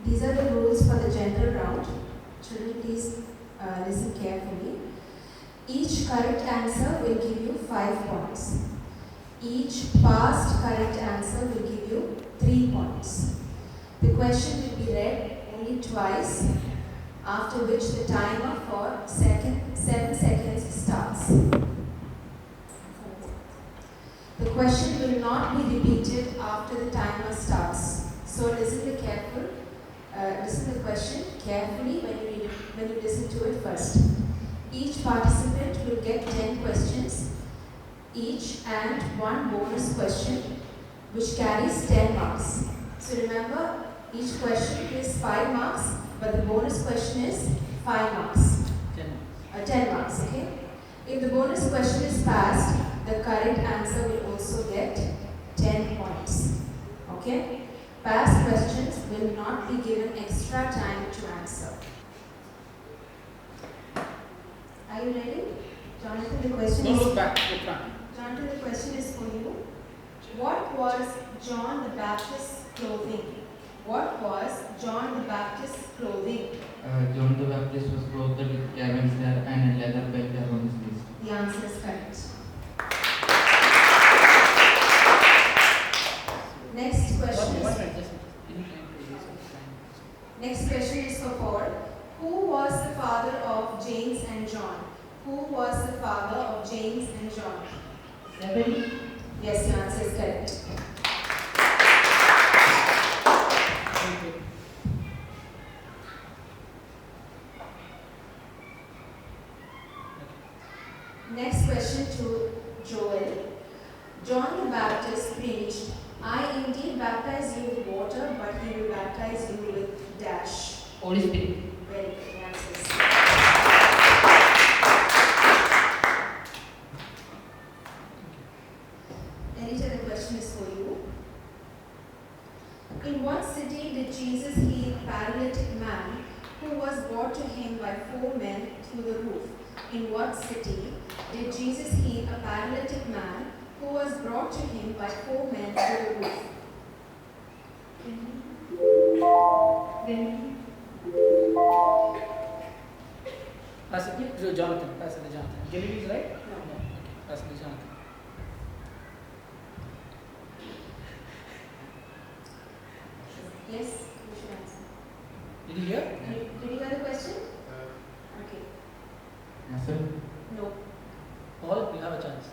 These are the rules for the general round. Children, please listen carefully. Each correct answer will give you 5 points. Each past correct answer will give you 3 points. The question will be read only twice, after which the timer for 7 seconds starts. The question will not be repeated after the timer starts. So listen to the question carefully when you listen to it first. Each participant will get 10 questions each and 1 bonus question which carries 10 marks. So remember, each question is 5 marks, but the bonus question is 5 marks. 10 marks, okay? If the bonus question is passed, the correct answer will also get 10 points. Okay? Past questions will not be given extra time to answer. Are you ready? Jonathan, the question is... Look back, look back. Jonathan, the question is for you. What was John the Baptist's clothing? What was John the Baptist's clothing? John the Baptist was clothed with camel's hair and a leather belt around his waist. The answer is correct. Next question. Next question is for Paul. Who was the father of James and John? Who was the father of James and John? Zebedee. Yes, the answer is correct. Next question to Joel. John the Baptist preached, I indeed baptize you with water, but he will baptize you with dash. Holy Spirit. Very good. The answer is Anita, the question is for you. In what city did Jesus heal a paralytic man who was brought to him by 4 men through the roof? In what city did Jesus heal a paralytic man who was brought to him by 4 men through the roof? Jonathan. Pastor Jonathan. Galilee is right? No. Okay. Pastor Jonathan. Yes, you should answer. Did you hear? Did you hear the question? Okay. Answer? No. Paul, you have a chance.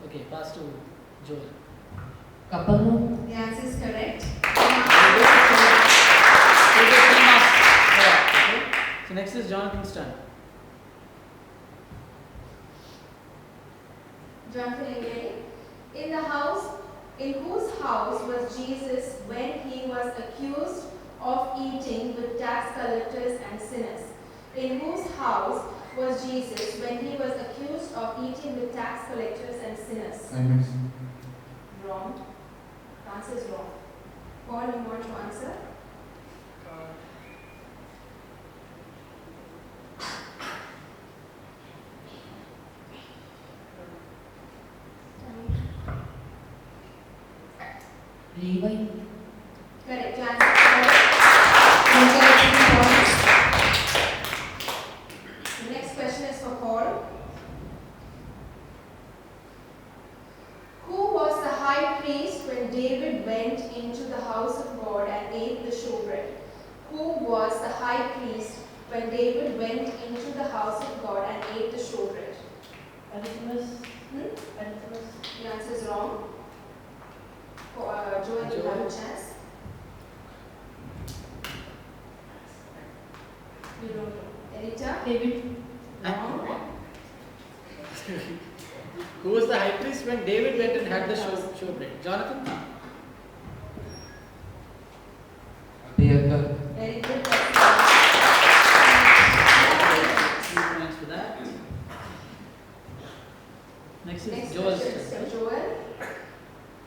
Okay, pass to Joel. Capernaum. The answer is correct. Okay. So next is Jonathan's turn. Jonathan, are you ready? In whose house was Jesus when he was accused of eating with tax collectors and sinners? In whose house was Jesus when he was accused of eating with tax collectors and sinners? Simon's. Wrong. The answer is wrong. Paul, you want to answer? Levi. Correct. Your answer is correct. You get 3 points. The next question is for Paul. Who was the high priest when David went into the house of God and ate the showbread? Who was the high priest when David went into the house of God and ate the showbread? Antipas. Antipas. The answer is wrong. Joel, you have a chance. You don't know. Anita? David. Wrong. Who was the high priest when David went and had the showbread? Jonathan? Abiathar. Very good. 3 points for that. Next is Next Joel's question is turn. for Joel.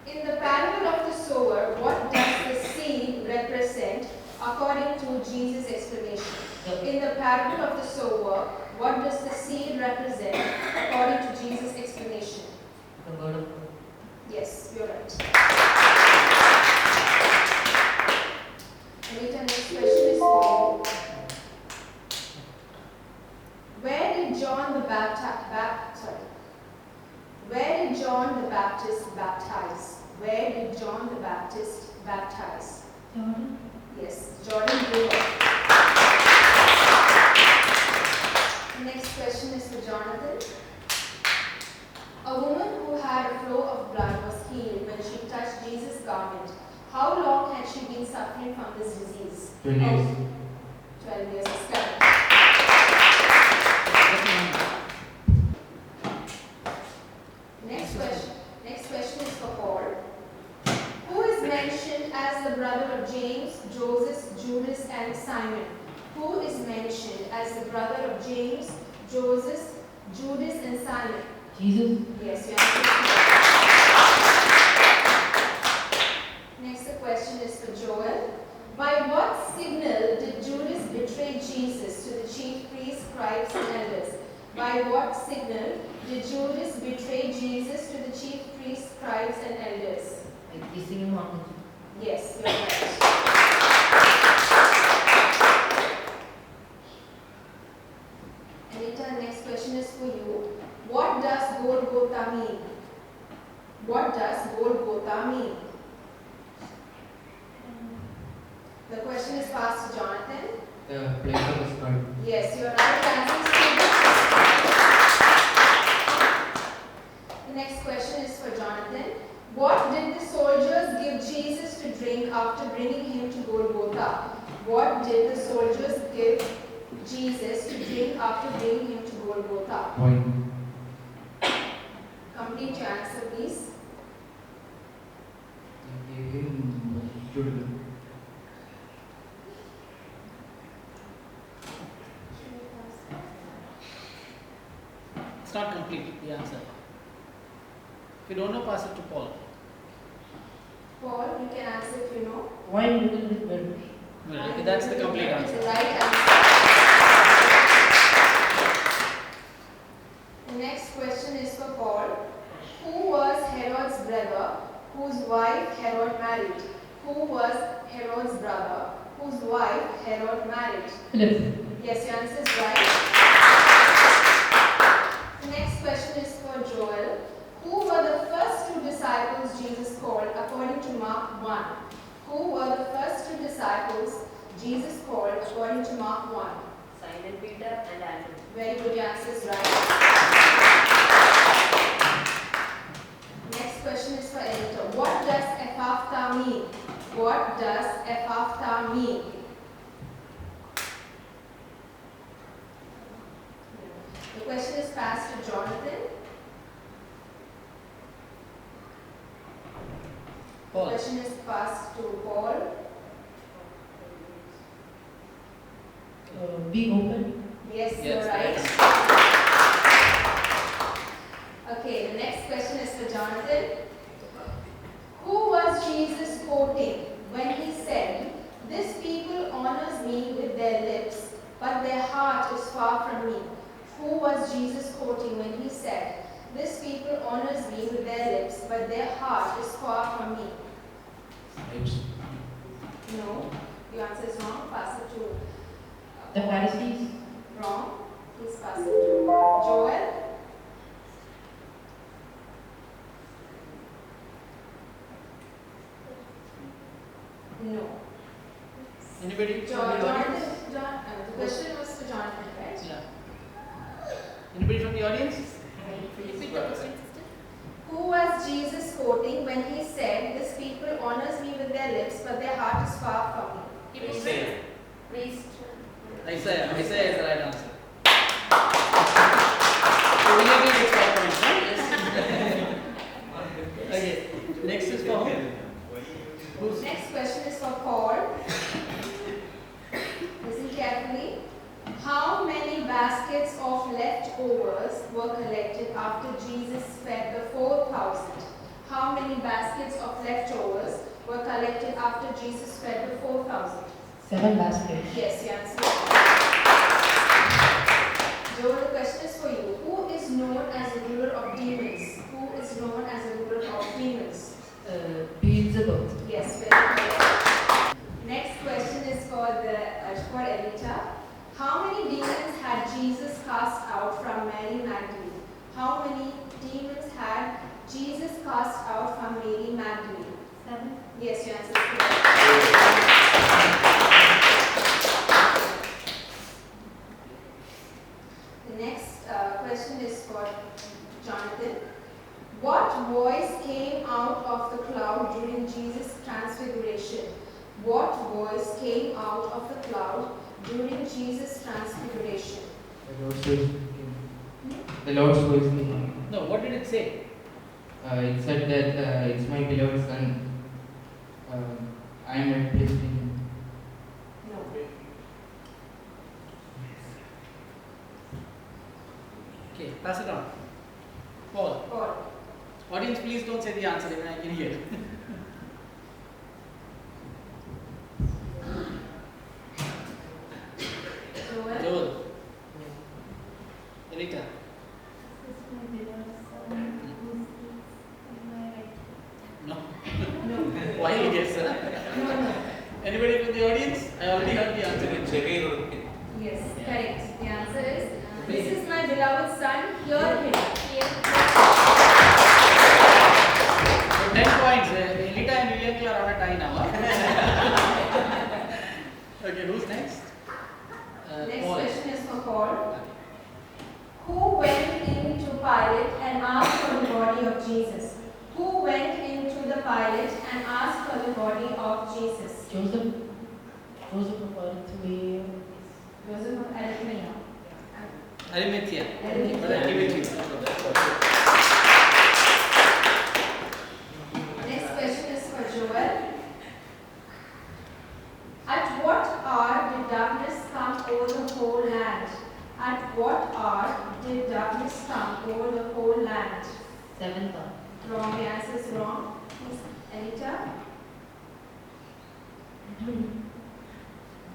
In the parable of the sower, what does the seed represent according to Jesus' explanation? In the parable of the sower, what does the seed represent according to Jesus' explanation? The word of God. Yes, you're right. John the Baptist baptize? Where did John the Baptist baptize? Jordan. Yes, Jordan River. The next question is for Jonathan. A woman who had a flow of blood was healed when she touched Jesus' garment. How long had she been suffering from this disease? 12 years. 12 years is correct. Next question is for Paul. Who is mentioned as the brother of James, Joseph, Judas, and Simon? Who is mentioned as the brother of James, Joseph, Judas, and Simon? Jesus. Yes, you answered correct. Next, the question is for Joel. By what signal did Judas betray Jesus to the chief priests, scribes, and elders? By what signal did Judas betray Jesus to the chief priests, scribes, and elders? Like kissing him on the cheek. Yes, you're right. Anita, next question is for you. What does Golgotha mean? What does Golgotha mean? The question is passed to Jonathan. The place of the skull. Yes, you are right. Answer student. The next question is for Jonathan. What did the soldiers give Jesus to drink after bringing him to Golgotha? What did the soldiers give Jesus to drink after bringing him to Golgotha? Wine. Complete your answer, please. They gave him sugar. It's not complete, the answer. If you don't know, pass it to Paul. Paul, you can answer if you know. Wine little bit better. Well, okay, that's the complete It's answer. the right answer. The next question is for Paul. Who was Herod's brother, whose wife Herod married? Who was Herod's brother, whose wife Herod married? Philip. Yes, your answer is right. The next question is for Joel. Who were the first two disciples Jesus called according to Mark 1? Who were the first two disciples Jesus called according to Mark 1? Simon Peter and Andrew. Very good, your answer is right. Next question is for editor. What does Ephphatha mean? What does Ephphatha mean? The question is passed to Jonathan. The Paul. question is passed to Paul. Be open. Yes, Yes, you're right. yes. Okay, the next question is for Jonathan. Who was Jesus quoting when he said, "This people honors me with their lips, but their heart is far from me"? Who was Jesus quoting when he said, "This people honors me with their lips, but their heart is far from me"? No, your answer is wrong. Pass it to The Pharisees. wrong. Please pass it to Joel. No. Anybody? from the audience? Jonathan, the question was to Jonathan, right? Yeah. Anybody from the audience? Repeat the question, sister. Who was Jesus quoting when he said, "This people honors me with their lips, but their heart is far from me"? Priest. Isaiah. Isaiah is the right answer. So we have this 5 points, right? Okay. Next is for who? Who's Next question is for Paul. Listen carefully. How many baskets of leftovers were collected after Jesus fed the 4,000? How many baskets of leftovers were collected after Jesus fed the 4,000? 7 baskets. Yes, you answered. Joe, the question is for you. Who is known as the ruler of demons? Who is known as the ruler of demons? Beelzebub. Yes, very good. Next question is for Elita. How many demons had Jesus cast out from men How many demons had Jesus cast out from Mary Magdalene? 7. Yes, your answer is correct. The next question is for Jonathan. What voice came out of the cloud during Jesus' transfiguration? What voice came out of the cloud during Jesus' transfiguration? The Lord's voice came. The Lord's voice came. No, what did it say? It said that it's my beloved son. I am well pleased in him. No. Okay, pass it on. Paul. Or Audience, please don't say the answer, even I can hear. Joel? Joel. Rita. No. No. Why you guess, sir? No. Anybody from the audience? I already heard the answer. Yes, correct. The answer is, this is my beloved son, hear him. So 10 points. Elita and Vivek are on a tie now. Huh? Okay, who's next? Next Paul. question is for Paul. Who went into Pilate and asked for the body of Jesus? Who went into the Pilate and asked for the body of Jesus? Joseph of Arimathea. Joseph of Arimathea. Arimathea. Arimathea. But I'll give it to you. Next question is for Joel. At what hour did darkness come over the whole land? At what hour did darkness come over the whole land? 7th hour. Wrong. The answer is wrong. Please, Anita.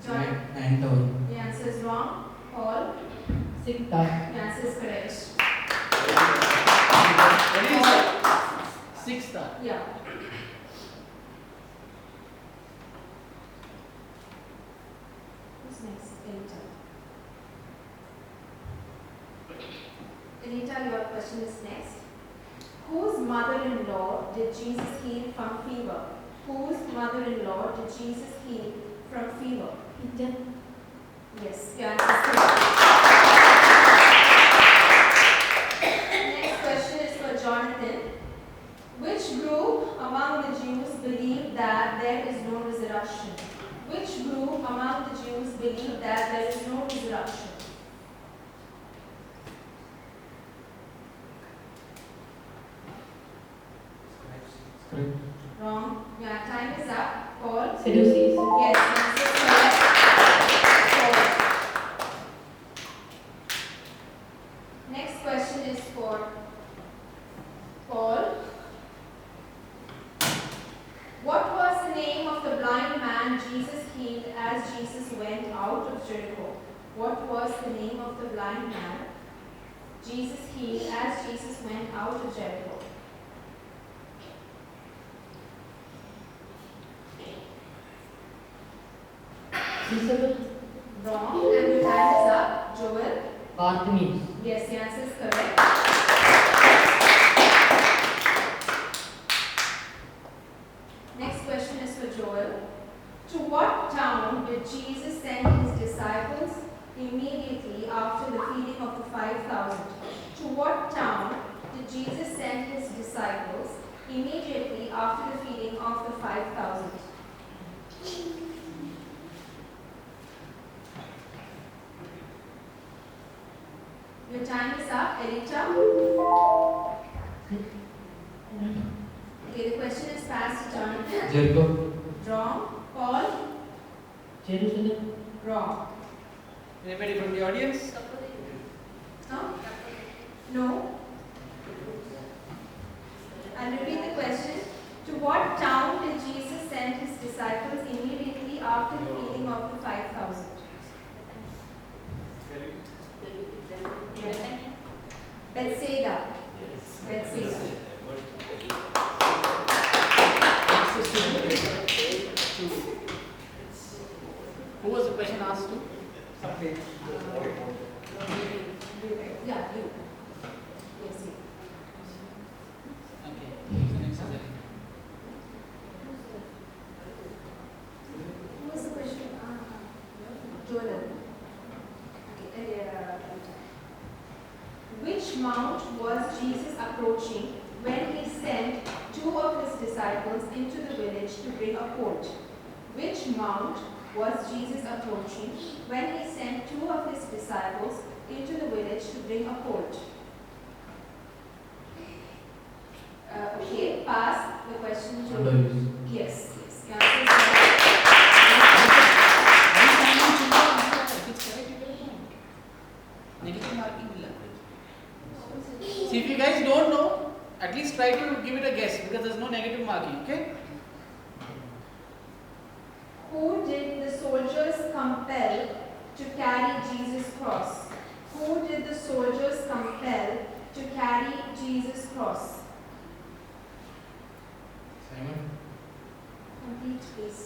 John. 9th hour. The answer is wrong. Paul. 6th hour. The answer is correct. What did you say? 6th hour. Yeah. Who's next? Anita. Anita, your question is next. Whose mother-in-law did Jesus heal from fever? Whose mother-in-law did Jesus heal from fever? Peter. Yes, your answer is correct. Next question is for Jonathan. Which group among the Jews believe that there is no resurrection? Which group among the Jews believe that there is no resurrection? Correct. Wrong. Your time is up. Paul? Sadducees. Yes, answer is correct. Paul. Next question is for Paul. What was the name of the blind man Jesus healed as Jesus went out of Jericho? What was the name of the blind man Jesus healed as Jesus went out of Jericho? Elizabeth. Wrong. And your time is up. Joel? Bartimaeus. Yes, the answer is correct. Next question is for Joel. To what town did Jesus send his disciples immediately after the feeding of the 5,000? To what town did Jesus send his disciples immediately after the feeding of the 5,000? Your time is up, Elita. Okay, the question is passed to Jonathan. Jericho. Wrong. Paul? Jerusalem. Wrong. Anybody from the audience? Huh? No. I'll repeat the question. To what town did Jesus send his disciples immediately after the feeding of the 5,000? Bethsaida. Bethsaida. Who was the question asked to? Yeah, you. Yes. mount was Jesus approaching when he sent two of his disciples into the village to bring a colt? Which mount was Jesus approaching when he sent two of his disciples into the village to bring a colt? Okay, pass the question to. Yes, yes. The answer is Negative marking will happen. See, if you guys don't know, at least try to give it a guess because there's no negative marking, okay? Who did the soldiers compel to carry Jesus' cross? Who did the soldiers compel to carry Jesus' cross? Simon. Complete, please.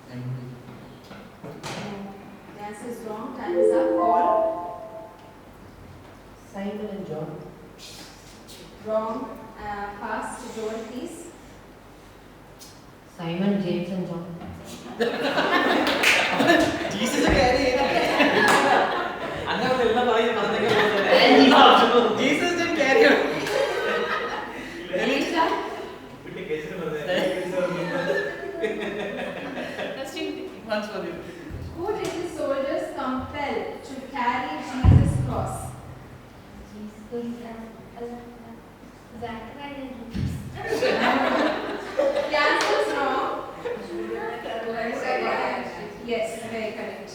Simon. No. The answer is wrong. Time is up. Paul. Simon and John. Wrong. Pass to Joel, please. Simon, James and John. Jesus carry Jesus didn't carry it. Anita. Once for you. Who did the soldiers compel to carry Jesus' cross? The answer is wrong. Yes, very correct.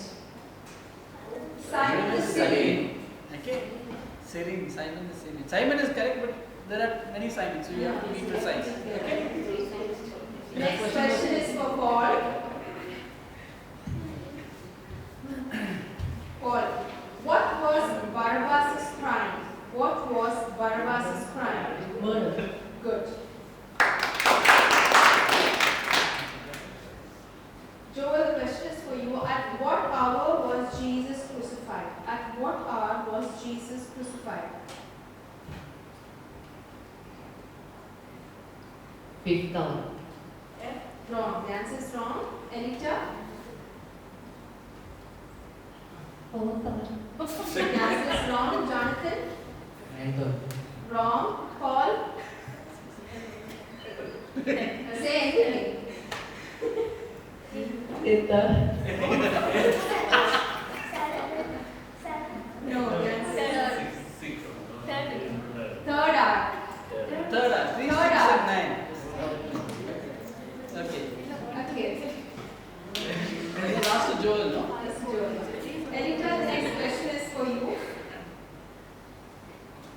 Simon the Syrian. Okay. Serene, Simon the Syrian. Simon is correct, but there are many Simons, so you have to be precise. Okay? Next question is for Paul. Paul, what was Barabbas' crime? What was Barabbas' crime? Murder. Good. Joel, the question is for you. At what hour was Jesus crucified? At what hour was Jesus crucified? Fifth hour. Wrong. The answer is wrong. Anita? Fourth hour. The answer is wrong. Jonathan? Ninth. Wrong. Paul? Say anything. Fifth hour. No, the answer is third hour. Third hour. 3, 6, Third and hour. 9. Okay. Okay. And last to Joel, no? Yes, Joel. Anita, the next question is for you.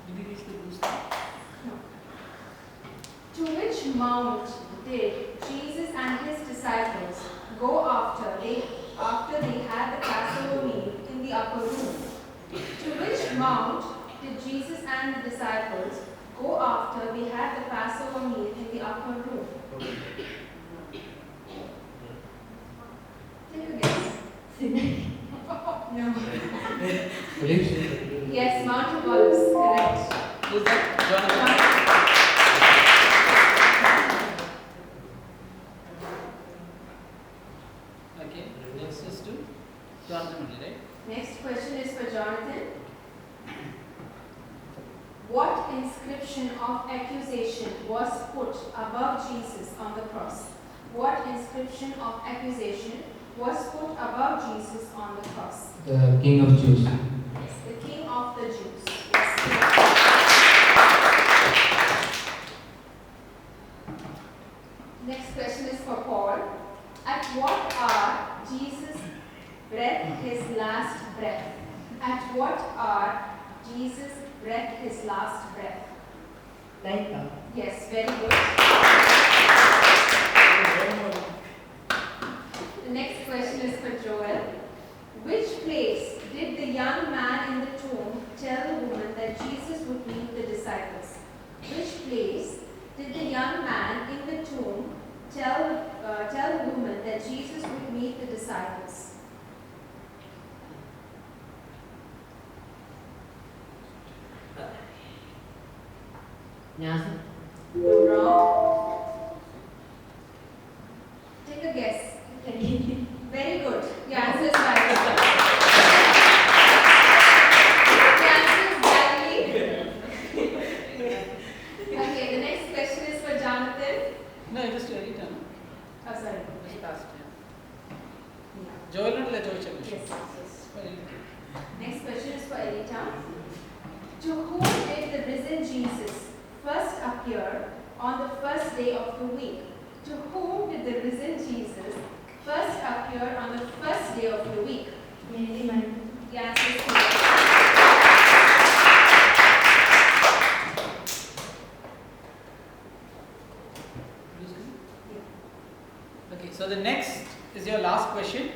Did you reach the booster? To which mount did Jesus and his disciples go after they had the Passover meal in the upper room? To which mount did Jesus and the disciples go after they had the Passover meal in the upper room? Take a guess. No. Olives. Yes, Mount of Olives, correct. Who's that? Jonathan. Okay. Next is to Jonathan only, right? Next question is for Jonathan. What inscription of accusation was put above Jesus on the cross? What inscription of accusation was put above Jesus on the cross? The King of Jews. Yes, the King of the Jews. Yes. Next question is for Paul. At what hour Jesus breathed his last breath? At what hour Jesus breathed his last breath? Ninth hour. Yes, very good. The next question is for Joel. Which place did the young man in the tomb tell the woman that Jesus would meet the disciples? Which place did the young man in the tomb tell the woman that Jesus would meet the disciples? Nazareth. No, wrong. Take a guess. Very good. The answer is right. The answer is Galilee. appear on the first day of the week? To whom did the risen Jesus first appear on the first day of the week? Mary Magdalene. The answer is correct. Okay, so the next is your last question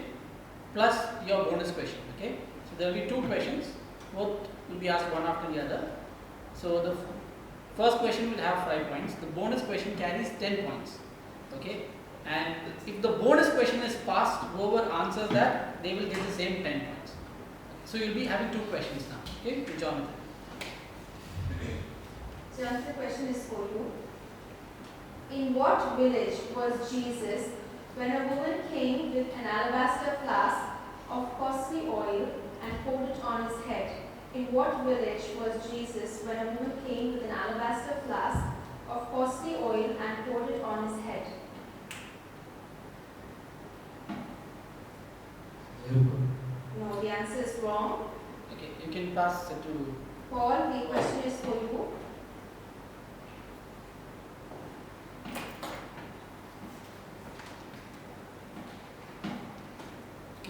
plus your bonus question. Okay, so there will be two questions, both will be asked one after the other. So the first question will have 5 points, the bonus question carries 10 points. Okay, and if the bonus question is passed, whoever answers that, they will get the same 10 points. So you'll be having 2 questions now. Okay, to Jonathan. So the question is for you. In what village was Jesus when a woman came with an alabaster flask of costly oil and poured it on his head? In what village was Jesus when a woman came with an alabaster flask of costly oil and poured it on his head? No, the answer is wrong. Okay, you can pass it to Paul, the question is for you.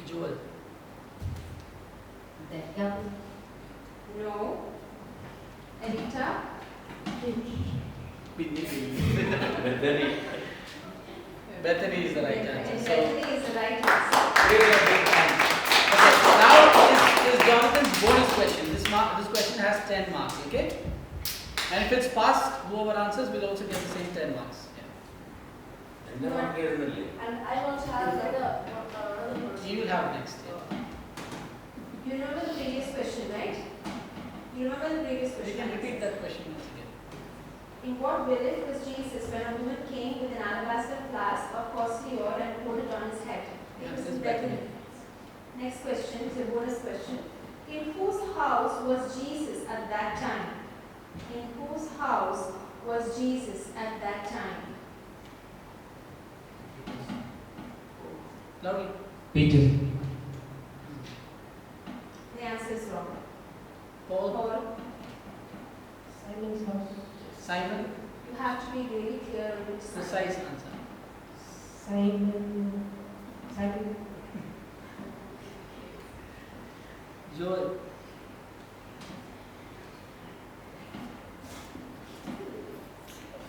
Joel. Bethlehem. No. Anita? Bethany. Bethany is the right answer. So Bethany is the right answer. really a big time. Okay, now is Jonathan's bonus question. This question has 10 marks, okay? And if it's passed, whoever answers will also get the same 10 marks. And And I also have another You will have next. Yeah. You remember the previous question, right? You remember the previous You question? can repeat that question once again. In what village was Jesus when a woman came with an alabaster flask of costly oil and poured it on his head? It Yes, was it's in Bethany. Next question is a bonus question. In whose house was Jesus at that time? In whose house was Jesus at that time? Loudly. Peter. The answer is wrong. Paul. Paul, Simon's house. Simon. you have to be really clear on which side. Precise answer. Simon. Joel.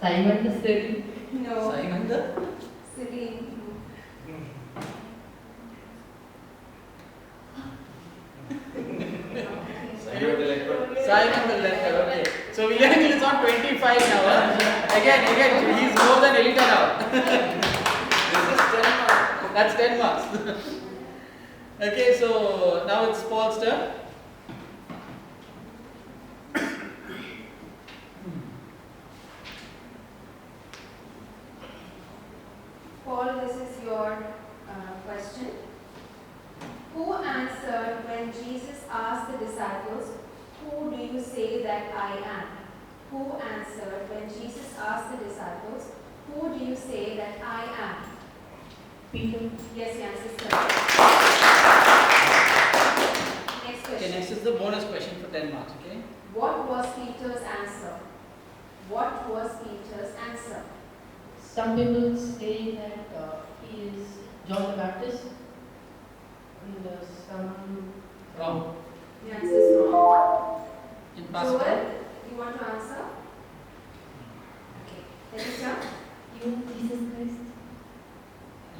Simon the city. No. Simon the Celine. Simon the leper. Okay. So we learned it's on 25 now. Huh? Again, he's more than Elita now. This is 10 marks. That's 10 marks. Okay, so now it's Paul's turn. Paul, this is your question. Who answered when Jesus asked the disciples, "Who do you say that I am?" Who answered when Jesus asked the disciples, "Who do you say that I am?" Peter. Yes, the answer is correct. Next Okay, question. next is the bonus question for 10 marks. Okay. What was Peter's answer? What was Peter's answer? Some people say that he is John the Baptist. And some Wrong. The answer is wrong. In past. Joel, you want to answer? Okay. Anita? you, Jesus Christ.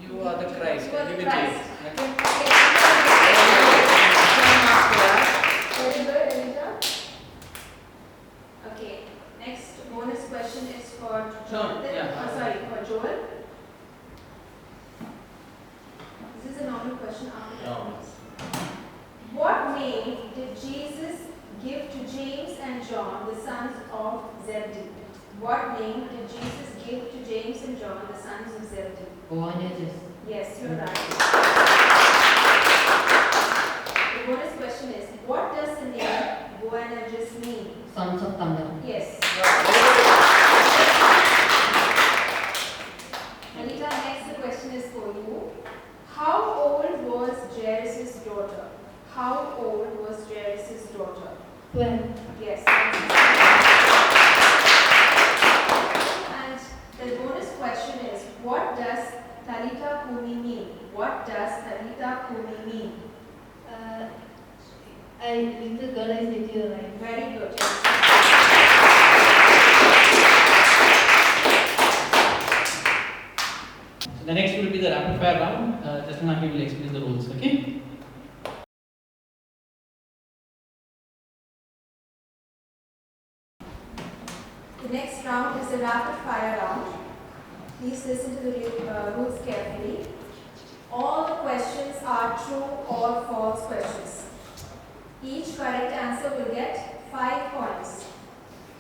You are the Christ. You are the Give it to Christ. you. Okay. Okay. 10 marks for that. Very good, Anita. Okay. Next bonus question is for Jonathan. yeah. Oh, sorry, for Joel. This is a normal question after that. What name did Jesus give to James and John, the sons of Zebedee? What name did Jesus give to James and John, the sons of Zebedee? Boanerges. Yes, you're right. The bonus question is, what does the name Boanerges mean? Sons of thunder. Yes. Anita, next the question is for you. How old was Jairus' daughter? How old was Jairus' daughter? 12. Yes. fire round. Justin Auntie will explain the rules, okay? The next round is the rapid fire round. Please listen to the rules carefully. All the questions are true or false questions. Each correct answer will get 5 points.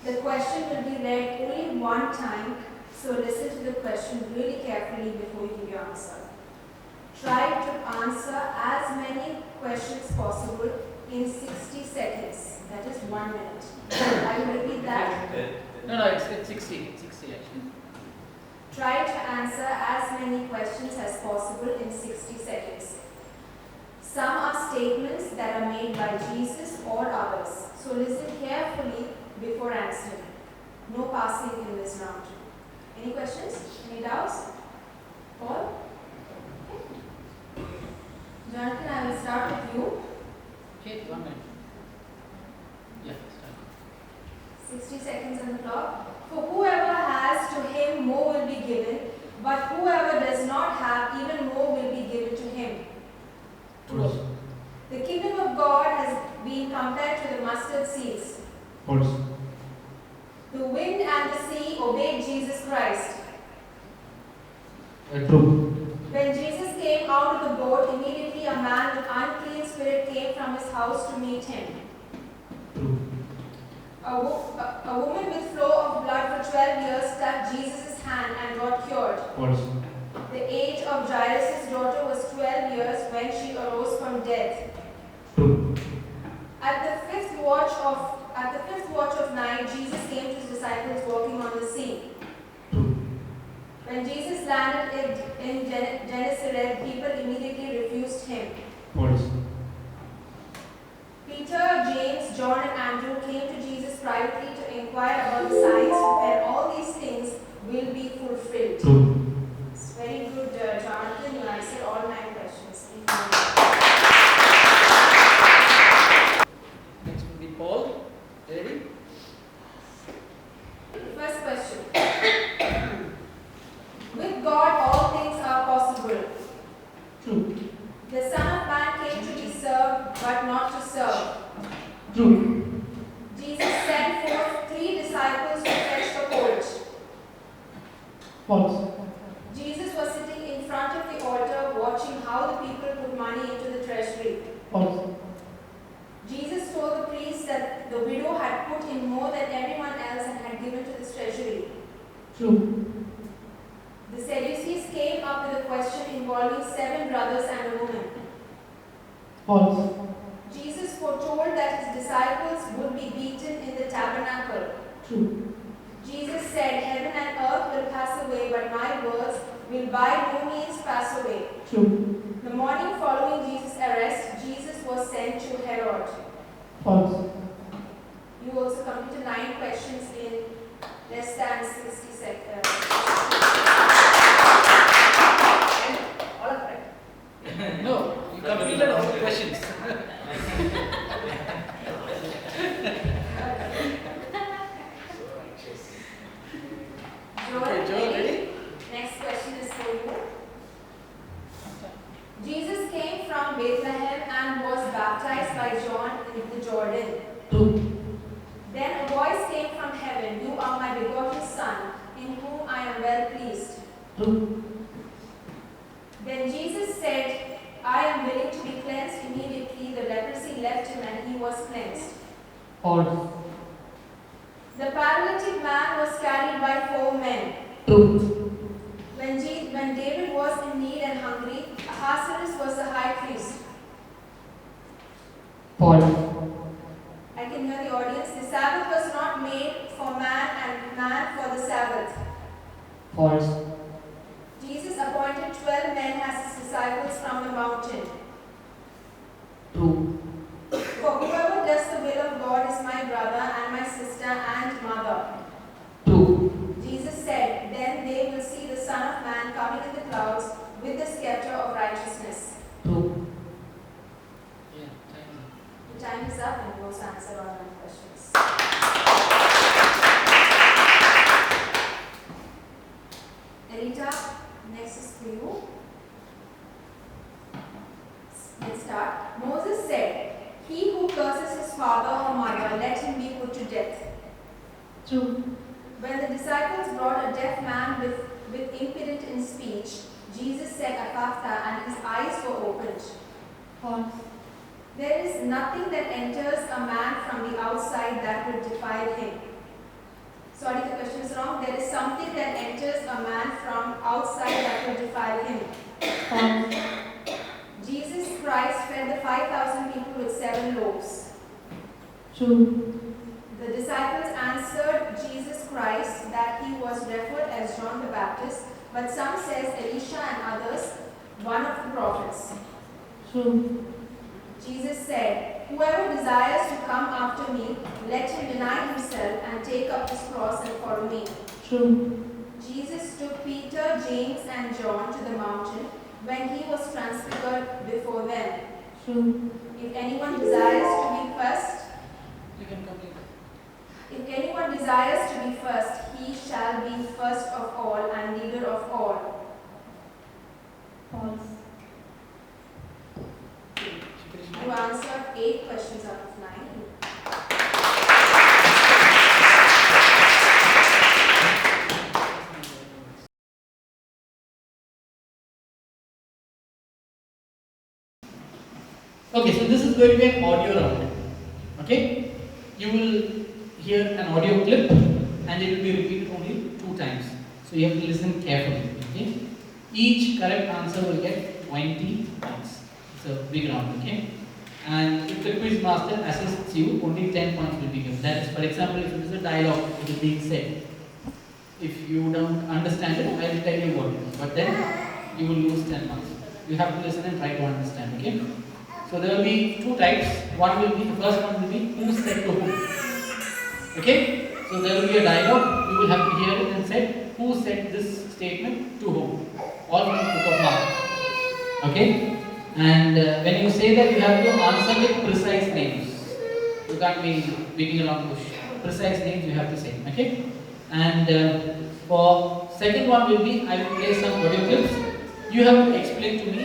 The question will be read only one time, so listen to the question really carefully before you give your answer. Try to answer as many questions possible in 60 seconds. That is 1 minute. I will repeat that. No, it's 60 actually. Try to answer as many questions as possible in 60 seconds. Some are statements that are made by Jesus or others. So listen carefully before answering. No passing in this round. Any questions? Any doubts? Paul? Okay. Jonathan, I will start with you. Okay, 1 minute. Yeah, start. 60 seconds on the clock. For whoever has, to him more will be given, but whoever does not have, even more will be given to him. False. The kingdom of God has been compared to the mustard seeds. False. The wind and the sea obeyed Jesus Christ. True. When Jesus came out of the boat, immediately a man with unclean spirit came from his house to meet him. True. A woman with flow of blood for 12 years touched Jesus' hand and got cured. False. The age of Jairus' daughter was 12 years when she arose from death. True. At the fifth watch of night, Jesus came to his disciples walking on the sea. True. When Jesus landed in Gennesaret, people immediately refused him. False. Peter, James, John, and Andrew came to Jesus privately to inquire about the signs when all these things will be fulfilled. True. It's very good, Jonathan. You answered all 9 questions. Next will be Paul. Ready? First question. With God, all things are possible. True. The Son of Man came to be served, but not to serve. True. Jesus sent forth 3 disciples to fetch the colt. False. Jesus was sitting in front of the altar, watching how the people put money into the treasury. False. Jesus told the priest that the widow had put in more than everyone else and had given to this treasury. True. The Sadducees came up with a question involving 7 brothers and a woman. False. Jesus foretold that his disciples would be beaten in the tabernacle. True. Jesus said, "Heaven and earth will pass away, but my words will by no means pass away." True. The morning following Jesus' arrest, Jesus was sent to Herod. False. You also completed 9 questions in less than 60 seconds. All are correct. No, you completed all the questions. Okay, Joel, ready? Next question is for you. Jesus came from Bethlehem and was baptized by John in the Jordan. True. Then a voice came from heaven, "You are my begotten Son, in whom I am well pleased." True. Then Jesus said, "I am willing to be cleansed." Immediately the leprosy left him and he was cleansed. False. The paralytic man was carried by 4 men. True. When David was in need and hungry, Ahasuerus was the high priest. False. I can hear the audience. The Sabbath was not made for man and man for the Sabbath. False. Jesus appointed 12 men as his disciples from the mountain. True. For whoever does the will of God is my brother and my sister and mother. True. Jesus said, "Then they will see the Son of Man coming in the clouds with the scepter of righteousness." True. Yeah, time. The time is up and you also answer all 9 questions. Anita, next is for you. True. When the disciples brought a deaf man with impediment in speech, Jesus said Ephphatha, and his eyes were opened. False. There is nothing that enters a man from the outside that would defile him. Sorry, the question is wrong. There is something that enters a man from outside that will defile him. False. Jesus Christ fed the 5,000 people with 7 loaves. True. The disciples answered Jesus Christ that he was referred as John the Baptist, but some says Elisha and others, one of the prophets. True. Jesus said, "Whoever desires to come after me, let him deny himself and take up his cross and follow me." True. Jesus took Peter, James, and John to the mountain when he was transfigured before them. True. If anyone desires to be first, You can complete. if anyone desires to be first, he shall be first of all and leader of all. False. You answered 8 questions out of 9. Okay, so this is going to be an audio round. Okay, you will hear an audio clip and it will be repeated only 2 times. So you have to listen carefully. Okay, each correct answer will get 20 points. It's a big round. Okay, and if the quiz master assists you, only 10 points will be given. That is, for example, if it is a dialogue, it is being said. If you don't understand it, I will tell you what it is. But then you will lose 10 marks. You have to listen and try to understand. Okay. So there will be 2 types. One will be, the first one will be who said to whom. Okay? So there will be a dialogue. You will have to hear it and say who said this statement to whom. All from the book of Mark. Okay? And when you say that, you have to answer with precise names. You can't be beating around the bush. Precise names you have to say. Okay? And for second one will be, I will play some audio clips. You have to explain to me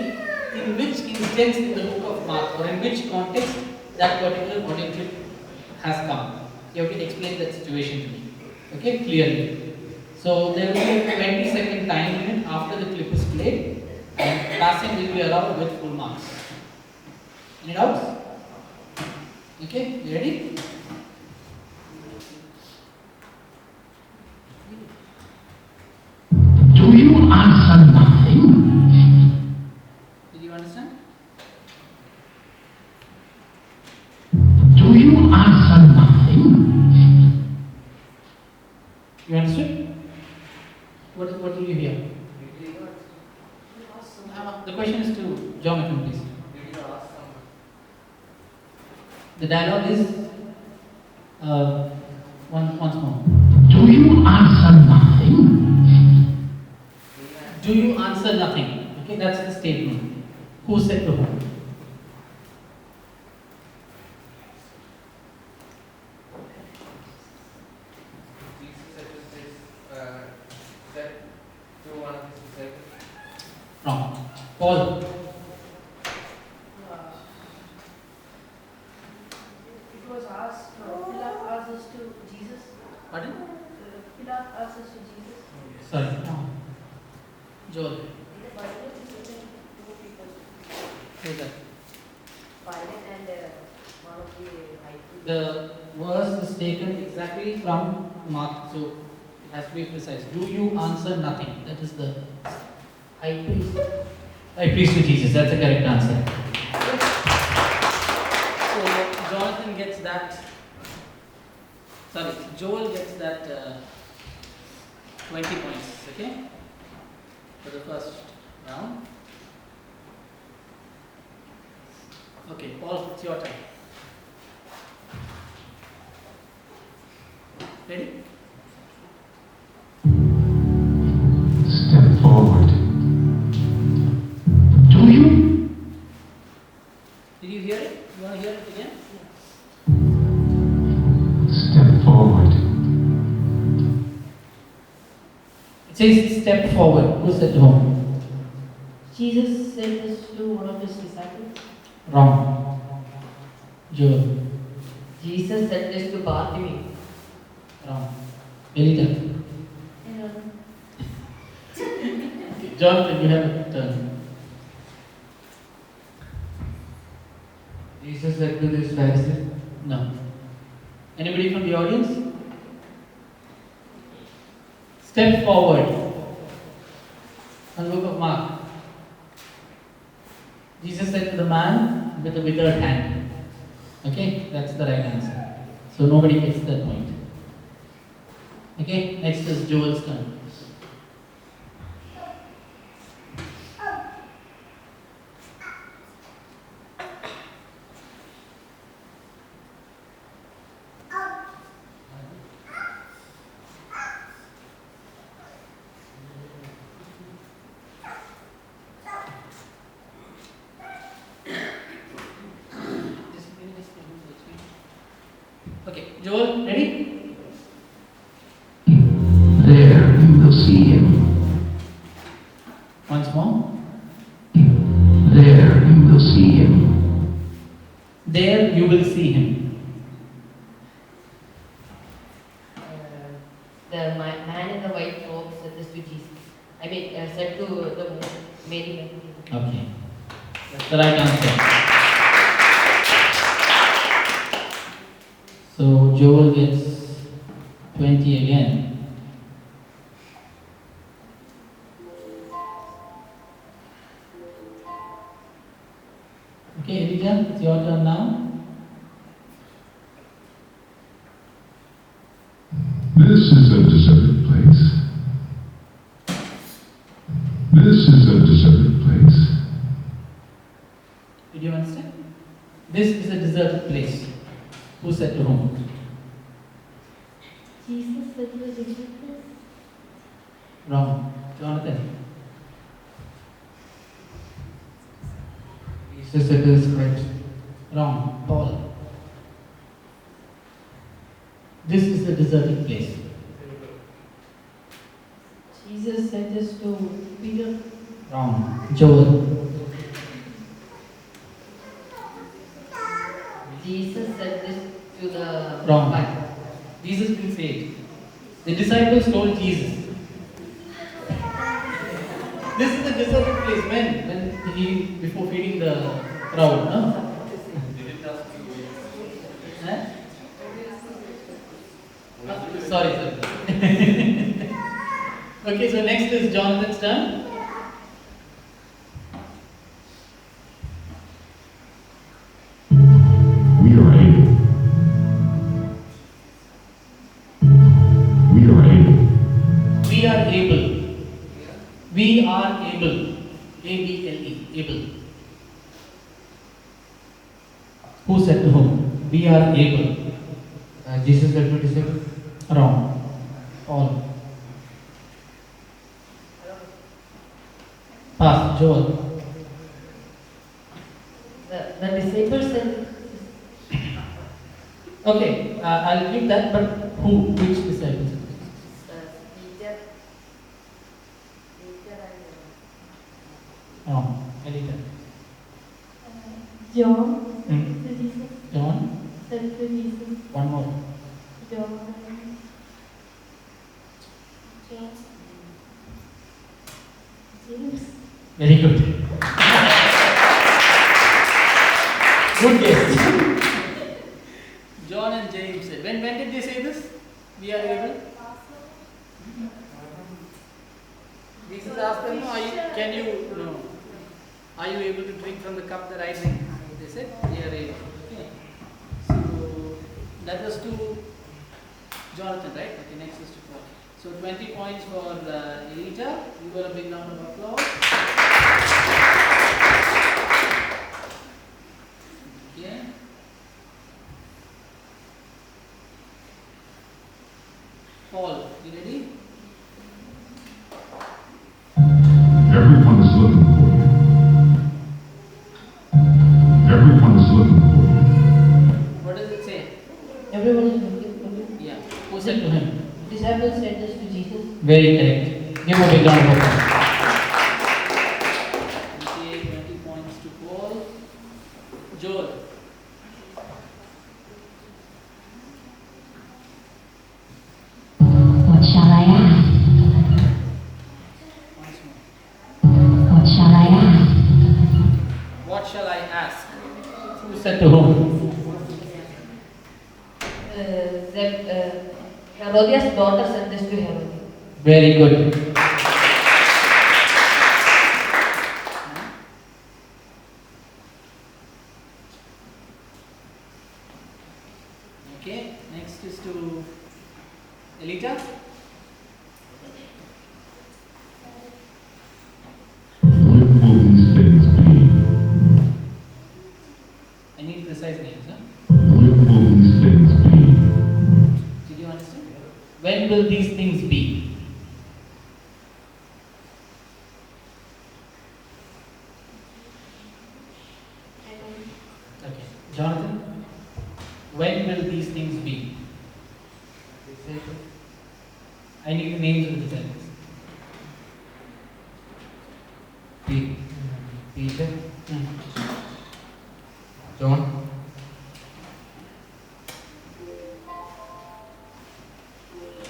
in which instance in the book of Mark or in which context that particular audio clip has come. You have to explain that situation to me. Okay, clearly. So there will be a 20-second time limit after the clip is played, and passing will be allowed with full marks. Any doubts? Okay, you ready? Do you answer nothing? Did you understand? Do you answer nothing? You understood? What did you hear? The question is to Jonathan, please. The dialogue is once more. Do you answer nothing? Do you answer nothing? Okay, that's the statement. Who said to whom? Said to one of his disciples. Wrong. Paul. It was asked, Pilate asked us to Jesus. Pardon? Pilate asked us to Jesus. Sorry. No. Joel. Who's that? Pilate and one of the high priest. The verse is taken exactly from Mark, so it has to be precise. Do you answer nothing? That is the high priest. High priest to Jesus. That's the correct answer. So Jonathan gets that. Sorry, Joel gets that 20 points. Okay, for the first round. Okay, Paul, it's your turn. Ready? Step forward. Do you? Did you hear it? You want to hear it again? Step forward. It says step forward. Who said to whom? Jesus said this to one of his disciples. Wrong. Joel. Jesus said this to Bartimaeus. Wrong. Elita. Jonathan, you have a turn. Jesus said to this Pharisee, No. Anybody from the audience? Step forward. On the book of Mark. Jesus said to the man with the withered hand. Okay, that's the right answer. So nobody gets that point. Okay, next is Joel's turn. Okay, Joel, ready? There you will see him. Once more. There you will see him. There you will see him. The man in the white robe said this to Jesus. I mean, said to the Mary. Okay, that's the right answer. So Joel gets 20 again. Okay, Elijah, it's your turn now. This is a deserted place. This is a deserted place. Did you understand? This is a deserted place. Who said to whom? Jesus said to the disciples. Wrong. Jonathan. Jesus said to his scribes, Wrong. Paul. This is a deserted place. Jesus said this to Peter. Wrong. Joel. Jesus said this to the Wrong. Jesus didn't say it. The disciples told Jesus. This is the deserted place. When he, before feeding the crowd, no? Huh? Sorry. Okay, so next is Jonathan's turn. We are able. We are able. We are able. We are able. A-B-L-E. Able. Who said to whom? We are able. Jesus said to disciples, Wrong. All. Pass. Joel. The disciples said, Okay, I'll give that, but who? Which disciples? Peter and Wrong. Elita. John Hmm. said to Jesus. John. Said to Jesus. One more. John. James. Very good. Good guess. John and James said. When did they say this? We are able. Jesus asked them, no, can you, no. Are you able to drink from the cup that I drink? They said, we are able. Okay. So that was to Jonathan, right? Okay, next is to Paul. So 20 points for Elita. You got a big round of applause. Okay. Paul, you ready? Everyone is looking for you. Everyone is looking for you. What does it say? Everyone is looking for you. Yeah. Who said to him? Disciples said this to Jesus. Very correct. Give a big round of applause. Okay, 20 points to Paul. Joel. said to whom? Herodias' daughter said this to Herodias. Very good. Okay, next is to Elita. When will these things be? I need precise names. Huh? When will these things be? Did you understand? When will these things be? Okay. Jonathan, when will these things be? I need the names of the disciples. Peter, John,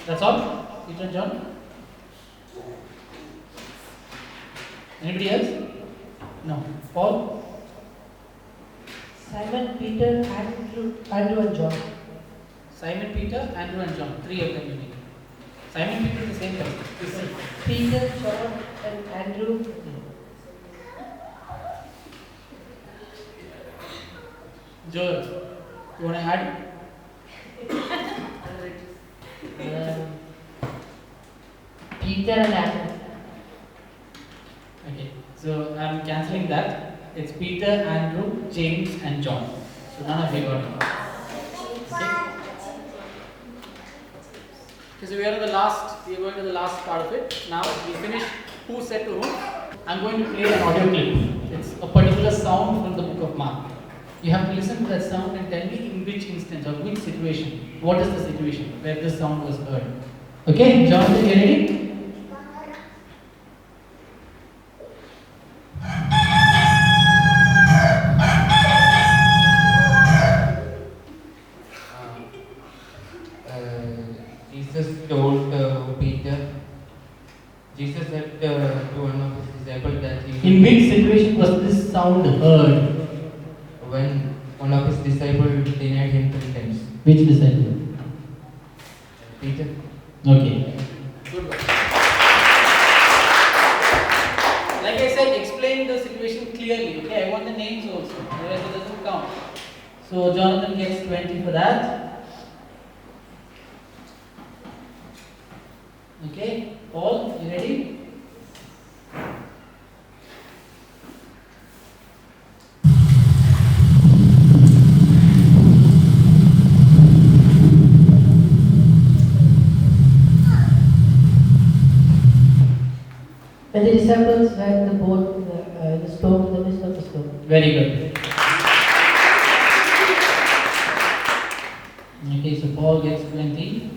That's all? Peter and John? Anybody else? No. Paul? Simon, Peter, Andrew and John. Simon, Peter, Andrew and John. Three of them you need. Simon, Peter is the same person. Peter, John, and Andrew. Joel, you want to add? Peter and Andrew. Okay, so I'm cancelling that. It's Peter, Andrew, James, and John. So none of you got it. Okay. Okay, so we are going to the last part of it. Now we finish who said to whom. I'm going to play an audio clip. It's a particular sound from the book of Mark. You have to listen to that sound and tell me in which instance or which situation, what is the situation where this sound was heard. Okay, Jonathan, you ready? Jesus told Peter, Jesus said to one of his disciples that In which situation was this sound heard? when one of his disciples denied him 3 times. Which disciple? Peter, Okay. Good one. Like I said, explain the situation clearly. Okay, I want the names also. Otherwise, it doesn't count. So Jonathan gets 20 for that. Okay, Paul, you ready? When the disciples were in the boat, in the storm, in the midst of the storm. Very good. Okay, so Paul gets 20.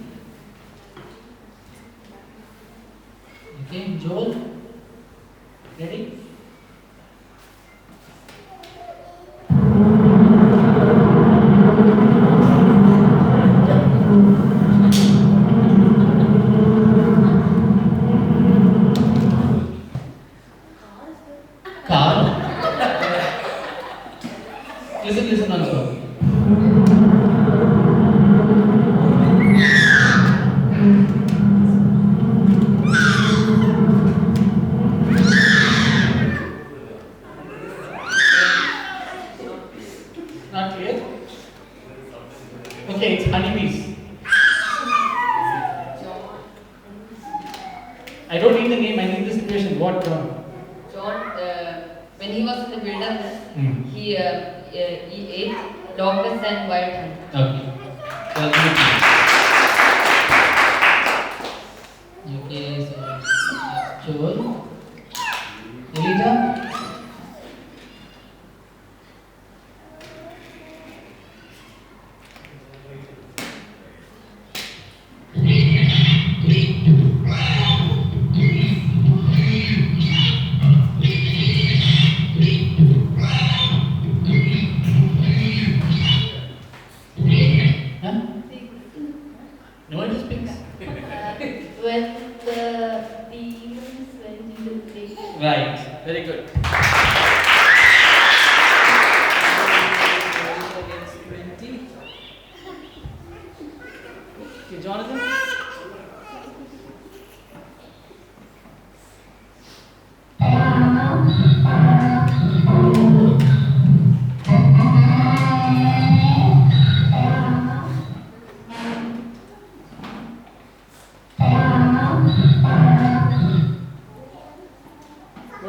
Okay, Joel, ready? Car. Listen also. Not clear? Okay, it's honeybees. I don't need the name, I need the situation. What John? John, when he was in the wilderness, Hmm. he ate locusts and wild honey. Okay. Well, okay, so Joel. Elita? Huh? No one speaks. When the demons went into the place. Right. Very good.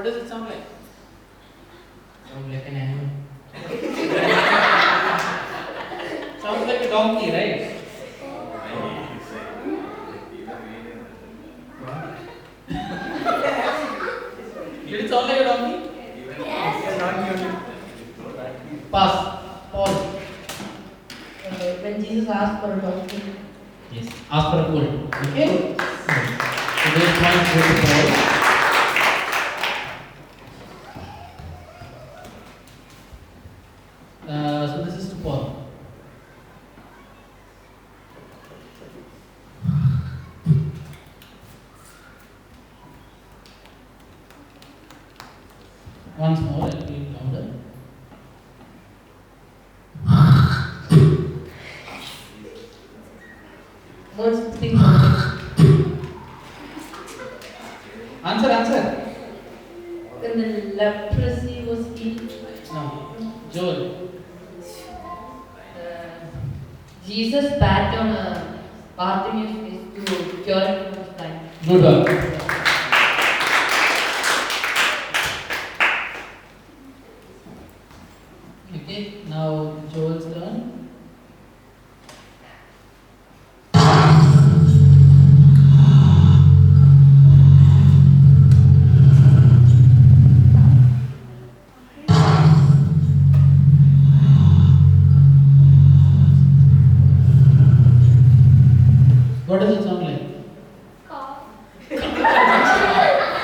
What does it sound like? Sound like an animal. Sounds like a donkey, right? Did it sound like a donkey? Pass. Paul. When Jesus asked for a donkey. Yes. Ask for a gold. Okay. So those points go to Paul. So this is to Paul. Once more, I'll be louder. What's the thing? Answer. When the leprosy was healed. No. Joel. Jesus spat on a Bartimaeus face to cure him from his blind. Good one. Okay, now Joel's turn. What does it sound like?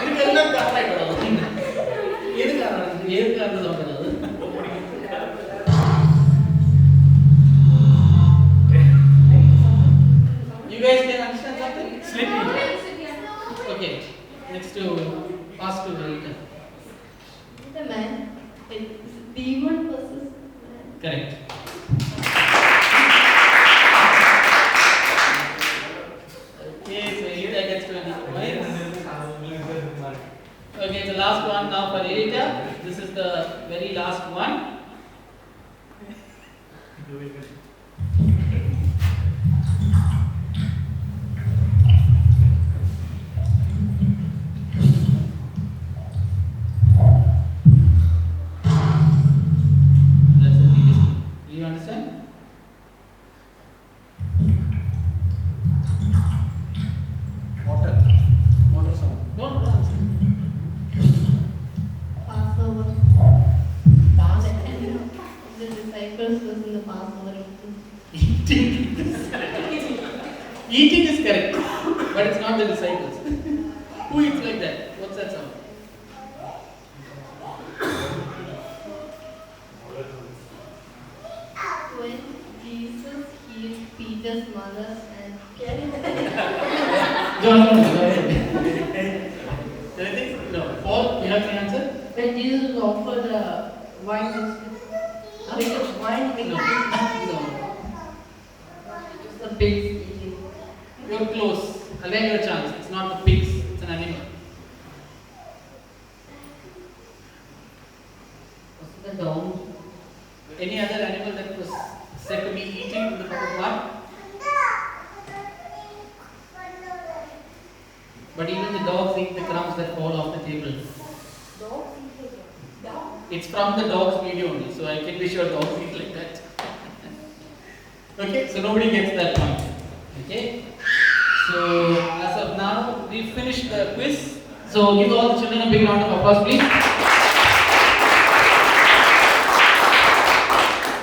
இதுக்கெல்லாம் கரெக்டாக எதுக்கு அந்த sound வராது? You guys can understand something? Sleepy. Okay, next to pass to Rita. The man, it's demon versus man. Correct. Okay, so Rita gets 20 points. Okay, the last one now for Rita. This is the very last one. That's the biggest one. Do you understand? Water sound. Don't dance. Passover. Passover. The disciples was in the Passover. Eating is correct, but it's not the disciples. Who eats like that? What's that sound? When Jesus healed Peter's mother and carried John, go ahead. Anything? No. Paul, you have the answer? When Jesus was offered wine, because wine makes No. the pigs eating. You're close. I'll give you a chance. It's not the pigs, it's an animal. Was it the dog? Any other animal that was said to be eating in the cup of wine? But even the dogs eat the crumbs that fall off the table. It's from the dog's video only, so I can be sure dogs eat like that. Okay, so nobody gets that point. Okay? So, as of now, we've finished the quiz. So, give all the children a big round of applause, please.